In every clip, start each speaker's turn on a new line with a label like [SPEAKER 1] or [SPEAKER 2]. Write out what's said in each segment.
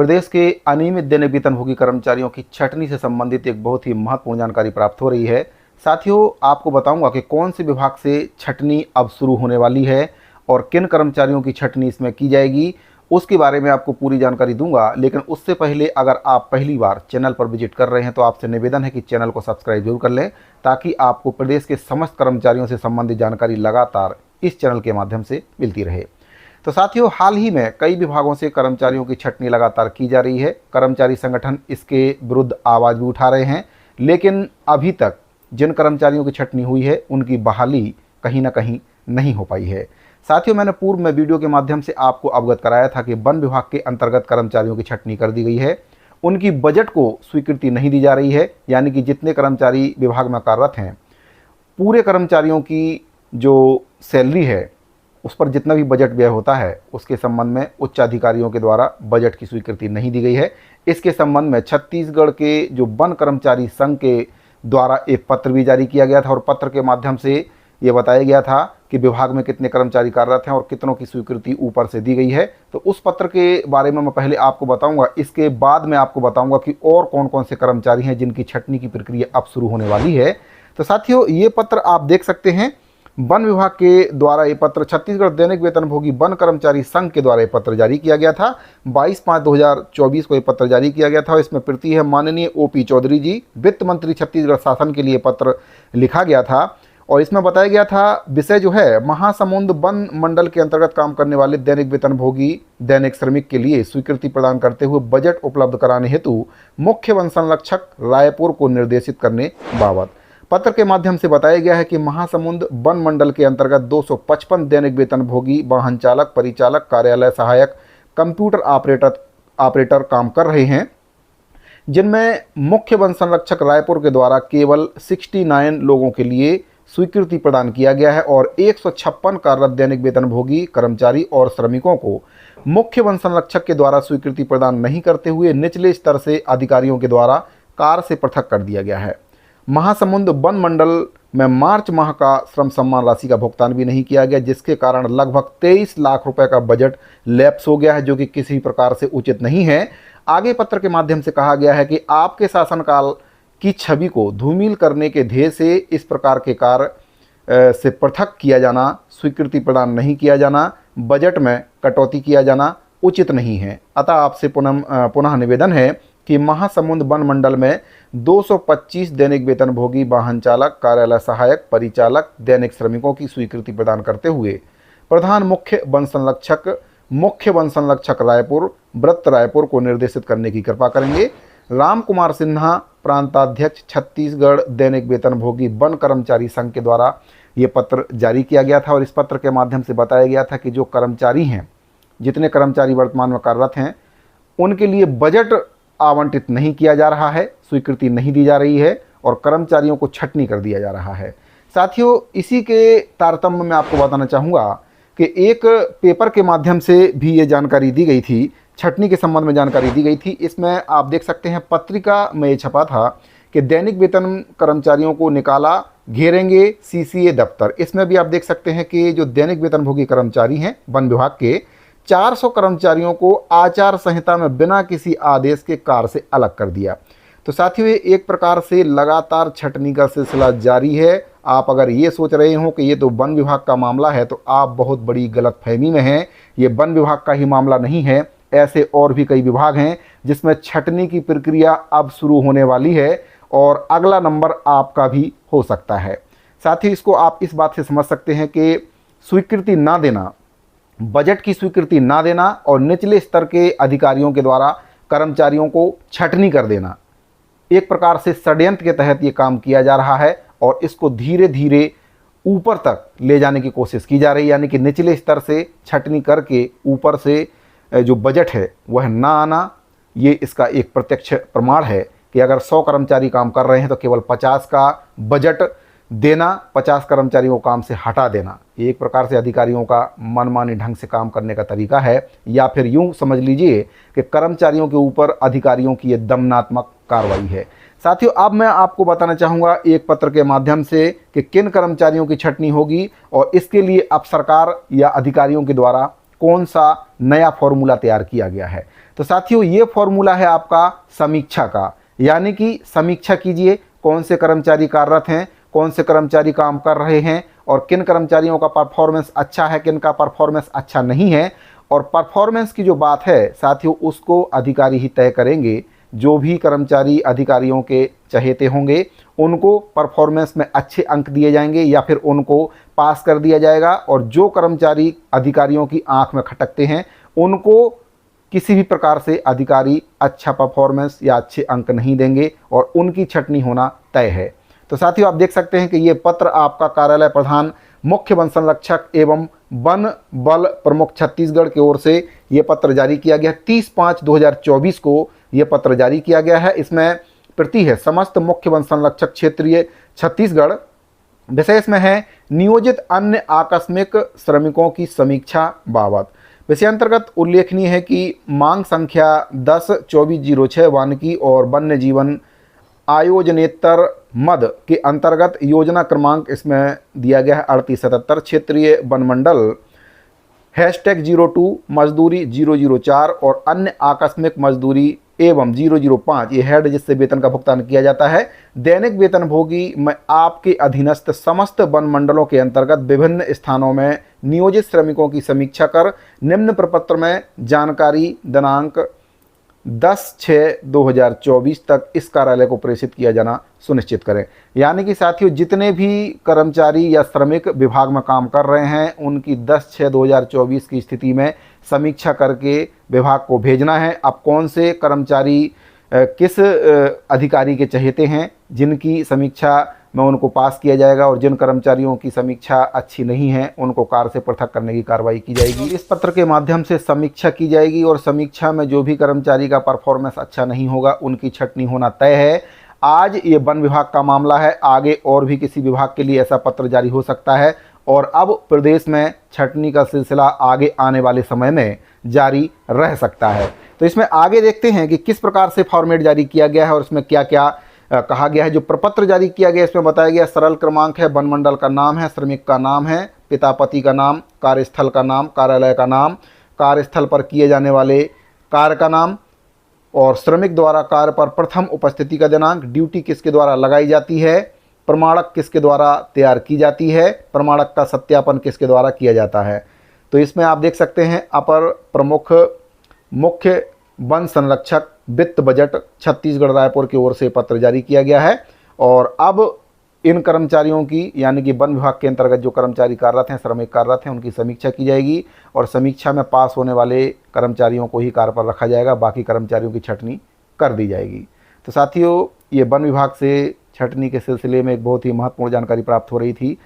[SPEAKER 1] प्रदेश के अनियमित दैनिक वेतनभोगी कर्मचारियों की छंटनी से संबंधित एक बहुत ही महत्वपूर्ण जानकारी प्राप्त हो रही है। साथियों, आपको बताऊंगा कि कौन से विभाग से छंटनी अब शुरू होने वाली है और किन कर्मचारियों की छंटनी इसमें की जाएगी, उसके बारे में आपको पूरी जानकारी दूंगा। लेकिन उससे पहले अगर आप पहली बार चैनल पर विजिट कर रहे हैं तो आपसे निवेदन है कि चैनल को सब्सक्राइब जरूर कर लें, ताकि आपको प्रदेश के समस्त कर्मचारियों से संबंधित जानकारी लगातार इस चैनल के माध्यम से मिलती रहे। तो साथियों, हाल ही में कई विभागों से कर्मचारियों की छंटनी लगातार की जा रही है। कर्मचारी संगठन इसके विरुद्ध आवाज़ भी उठा रहे हैं, लेकिन अभी तक जिन कर्मचारियों की छंटनी हुई है उनकी बहाली कहीं ना कहीं नहीं हो पाई है। साथियों, मैंने पूर्व में वीडियो के माध्यम से आपको अवगत कराया था कि वन विभाग के अंतर्गत कर्मचारियों की छंटनी कर दी गई है। उनकी बजट को स्वीकृति नहीं दी जा रही है, यानी कि जितने कर्मचारी विभाग में कार्यरत हैं, पूरे कर्मचारियों की जो सैलरी है उस पर जितना भी बजट व्यय होता है उसके संबंध में उच्च अधिकारियों के द्वारा बजट की स्वीकृति नहीं दी गई है। इसके संबंध में छत्तीसगढ़ के जो वन कर्मचारी संघ के द्वारा एक पत्र भी जारी किया गया था और पत्र के माध्यम से ये बताया गया था कि विभाग में कितने कर्मचारी कार्यरत हैं और कितनों की स्वीकृति ऊपर से दी गई है। तो उस पत्र के बारे में मैं पहले आपको बताऊंगा, इसके बाद मैं आपको बताऊंगा कि और कौन कौन से कर्मचारी हैं जिनकी छंटनी की प्रक्रिया अब शुरू होने वाली है। तो साथियों, ये पत्र आप देख सकते हैं, वन विभाग के द्वारा ये पत्र छत्तीसगढ़ दैनिक वेतनभोगी वन कर्मचारी संघ के द्वारा ये पत्र जारी किया गया था। 22/5/2024 को ये पत्र जारी किया गया था। इसमें प्रति है माननीय OP चौधरी जी, वित्त मंत्री छत्तीसगढ़ शासन के लिए पत्र लिखा गया था। और इसमें बताया गया था विषय जो है, महासमुंद वन मंडल के अंतर्गत काम करने वाले दैनिक वेतनभोगी दैनिक श्रमिक के लिए स्वीकृति प्रदान करते हुए बजट उपलब्ध कराने हेतु मुख्य वन संरक्षक रायपुर को निर्देशित करने बाबत। पत्र के माध्यम से बताया गया है कि महासमुंद वन मंडल के अंतर्गत 255 दैनिक वेतनभोगी वाहन चालक, परिचालक, कार्यालय सहायक, कंप्यूटर ऑपरेटर काम कर रहे हैं, जिनमें मुख्य वन संरक्षक रायपुर के द्वारा केवल 69 लोगों के लिए स्वीकृति प्रदान किया गया है और 156 कार्यरत दैनिक वेतनभोगी कर्मचारी और श्रमिकों को मुख्य वन संरक्षक के द्वारा स्वीकृति प्रदान नहीं करते हुए निचले स्तर से अधिकारियों के द्वारा कार्य से पृथक कर दिया गया है। महासमुंद वन मंडल में मार्च माह का श्रम सम्मान राशि का भुगतान भी नहीं किया गया, जिसके कारण लगभग 23 लाख रुपए का बजट लैप्स हो गया है, जो कि किसी प्रकार से उचित नहीं है। आगे पत्र के माध्यम से कहा गया है कि आपके शासनकाल की छवि को धूमिल करने के ध्येय से इस प्रकार के कार्य से पृथक किया जाना, स्वीकृति प्रदान नहीं किया जाना, बजट में कटौती किया जाना उचित नहीं है। अतः आपसे पुनः निवेदन है कि महासमुंद वन मंडल में 225 दैनिक वेतनभोगी वाहन चालक, कार्यालय सहायक, परिचालक, दैनिक श्रमिकों की स्वीकृति प्रदान करते हुए प्रधान मुख्य वन संरक्षक रायपुर, वृत्त रायपुर को निर्देशित करने की कृपा करेंगे। राम कुमार सिन्हा, प्रांताध्यक्ष, छत्तीसगढ़ दैनिक वेतनभोगी वन कर्मचारी संघ के द्वारा ये पत्र जारी किया गया था और इस पत्र के माध्यम से बताया गया था कि जो कर्मचारी हैं, जितने कर्मचारी वर्तमान में कार्यरत हैं, उनके लिए बजट आवंटित नहीं किया जा रहा है, स्वीकृति नहीं दी जा रही है और कर्मचारियों को छंटनी कर दिया जा रहा है। साथियों, इसी के तारतम्य में आपको बताना चाहूँगा कि एक पेपर के माध्यम से भी ये जानकारी दी गई थी, छंटनी के संबंध में जानकारी दी गई थी। इसमें आप देख सकते हैं, पत्रिका में ये छपा था कि दैनिक वेतन कर्मचारियों को निकाला, घेरेंगे CCA दफ्तर। इसमें भी आप देख सकते हैं कि जो दैनिक वेतनभोगी कर्मचारी हैं वन विभाग के 400 कर्मचारियों को आचार संहिता में बिना किसी आदेश के कार्य से अलग कर दिया। तो साथियों, ये एक प्रकार से लगातार छंटनी का सिलसिला जारी है। आप अगर ये सोच रहे हो कि ये तो वन विभाग का मामला है तो आप बहुत बड़ी गलतफहमी में हैं। ये वन विभाग का ही मामला नहीं है, ऐसे और भी कई विभाग हैं जिसमें छंटनी की प्रक्रिया अब शुरू होने वाली है और अगला नंबर आपका भी हो सकता है। साथ ही इसको आप इस बात से समझ सकते हैं कि स्वीकृति ना देना, बजट की स्वीकृति ना देना और निचले स्तर के अधिकारियों के द्वारा कर्मचारियों को छंटनी कर देना, एक प्रकार से षड्यंत्र के तहत ये काम किया जा रहा है और इसको धीरे धीरे ऊपर तक ले जाने की कोशिश की जा रही है। यानी कि निचले स्तर से छंटनी करके ऊपर से जो बजट है वह ना आना, ये इसका एक प्रत्यक्ष प्रमाण है कि अगर 100 कर्मचारी काम कर रहे हैं तो केवल 50 का बजट देना, 50 कर्मचारियों को काम से हटा देना, ये एक प्रकार से अधिकारियों का मनमानी ढंग से काम करने का तरीका है। या फिर यूँ समझ लीजिए कि कर्मचारियों के ऊपर अधिकारियों की ये दमनात्मक कार्रवाई है। साथियों, अब मैं आपको बताना चाहूँगा एक पत्र के माध्यम से कि किन कर्मचारियों की छंटनी होगी और इसके लिए अब सरकार या अधिकारियों के द्वारा कौन सा नया फॉर्मूला तैयार किया गया है। तो साथियों ये फॉर्मूला है आपका समीक्षा का, यानी कि समीक्षा कीजिए कौन से कर्मचारी कार्यरत हैं, कौन से कर्मचारी काम कर रहे हैं और किन कर्मचारियों का परफॉर्मेंस अच्छा है, किन का परफॉर्मेंस अच्छा नहीं है। और परफॉर्मेंस की जो बात है साथियों उसको अधिकारी ही तय करेंगे। जो भी कर्मचारी अधिकारियों के चहेते होंगे उनको परफॉर्मेंस में अच्छे अंक दिए जाएंगे या फिर उनको पास कर दिया जाएगा, और जो कर्मचारी अधिकारियों की आंख में खटकते हैं उनको किसी भी प्रकार से अधिकारी अच्छा परफॉर्मेंस या अच्छे अंक नहीं देंगे और उनकी छटनी होना तय है। तो साथियों आप देख सकते हैं कि ये पत्र आपका कार्यालय प्रधान मुख्य वन संरक्षक एवं वन बल प्रमुख छत्तीसगढ़ की ओर से ये पत्र जारी किया गया 30/5/2024 को ये पत्र जारी किया गया है। इसमें प्रति है समस्त मुख्य वन संरक्षक क्षेत्रीय छत्तीसगढ़। विषय इसमें है नियोजित अन्य आकस्मिक श्रमिकों की समीक्षा बाबत। विषय अंतर्गत उल्लेखनीय है कि मांग संख्या 10/24/06 वानिकी और वन्य जीवन आयोजनेतर मद के अंतर्गत योजना क्रमांक इसमें दिया गया है 3877 क्षेत्रीय वन मंडल #02 मजदूरी 004 और अन्य आकस्मिक मजदूरी एवं 005 ये हेड जिससे वेतन का भुगतान किया जाता है। दैनिक वेतनभोगी में आपके अधीनस्थ समस्त वन मंडलों के अंतर्गत विभिन्न स्थानों में नियोजित श्रमिकों की समीक्षा कर निम्न प्रपत्र में जानकारी दिनांक 10/6/2024 तक इस कार्यालय को प्रेषित किया जाना सुनिश्चित करें। यानी कि साथियों जितने भी कर्मचारी या श्रमिक विभाग में काम कर रहे हैं उनकी 10/6/2024 की स्थिति में समीक्षा करके विभाग को भेजना है। अब कौन से कर्मचारी किस अधिकारी के चहेते हैं जिनकी समीक्षा में उनको पास किया जाएगा और जिन कर्मचारियों की समीक्षा अच्छी नहीं है उनको कार्य से पृथक करने की कार्रवाई की जाएगी। इस पत्र के माध्यम से समीक्षा की जाएगी और समीक्षा में जो भी कर्मचारी का परफॉर्मेंस अच्छा नहीं होगा उनकी छटनी होना तय है। आज ये वन विभाग का मामला है, आगे और भी किसी विभाग के लिए ऐसा पत्र जारी हो सकता है और अब प्रदेश में छटनी का सिलसिला आगे आने वाले समय में जारी रह सकता है। तो इसमें आगे देखते हैं कि किस प्रकार से फॉर्मेट जारी किया गया है और इसमें क्या क्या कहा गया है। जो प्रपत्र जारी किया गया इसमें बताया गया सरल क्रमांक है, वन मंडल का नाम है, श्रमिक का नाम है, पिता पति का नाम, कार्यस्थल का नाम, कार्यालय का नाम, कार्यस्थल पर किए जाने वाले कार्य का नाम और श्रमिक द्वारा कार्य पर प्रथम उपस्थिति का दिनांक, ड्यूटी किसके द्वारा लगाई जाती है, प्रमाणक किसके द्वारा तैयार की जाती है, प्रमाणक का सत्यापन किसके द्वारा किया जाता है। तो इसमें आप देख सकते हैं अपर प्रमुख मुख्य वन संरक्षक वित्त बजट छत्तीसगढ़ रायपुर की ओर से पत्र जारी किया गया है। और अब इन कर्मचारियों की यानी कि वन विभाग के अंतर्गत जो कर्मचारी कार्यरत हैं, श्रमिक कार्यरत हैं, उनकी समीक्षा की जाएगी और समीक्षा में पास होने वाले कर्मचारियों को ही कार्य पर रखा जाएगा, बाकी कर्मचारियों की छटनी कर दी जाएगी। तो साथियों ये वन विभाग से छटनी के सिलसिले में एक बहुत ही महत्वपूर्ण जानकारी प्राप्त हो रही थी।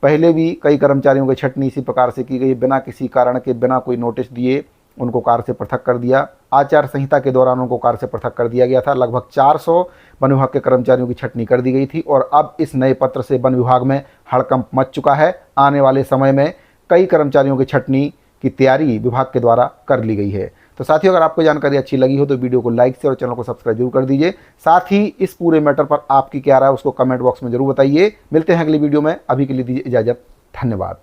[SPEAKER 1] पहले भी कई कर्मचारियों की छटनी इसी प्रकार से की गई, बिना किसी कारण के, बिना कोई नोटिस दिए उनको कार्य से पृथक कर दिया। आचार संहिता के दौरान उनको कार्य से पृथक कर दिया गया था। लगभग 400 वन विभाग के कर्मचारियों की छटनी कर दी गई थी और अब इस नए पत्र से वन विभाग में हड़कंप मच चुका है। आने वाले समय में कई कर्मचारियों की छटनी की तैयारी विभाग के द्वारा कर ली गई है। तो साथियों अगर आपको जानकारी अच्छी लगी हो तो वीडियो को लाइक से और चैनल को सब्सक्राइब जरूर कर दीजिए। साथ ही इस पूरे मैटर पर आपकी क्या राय है उसको कमेंट बॉक्स में जरूर बताइए। मिलते हैं अगली वीडियो में, अभी के लिए दीजिए इजाज़त। धन्यवाद।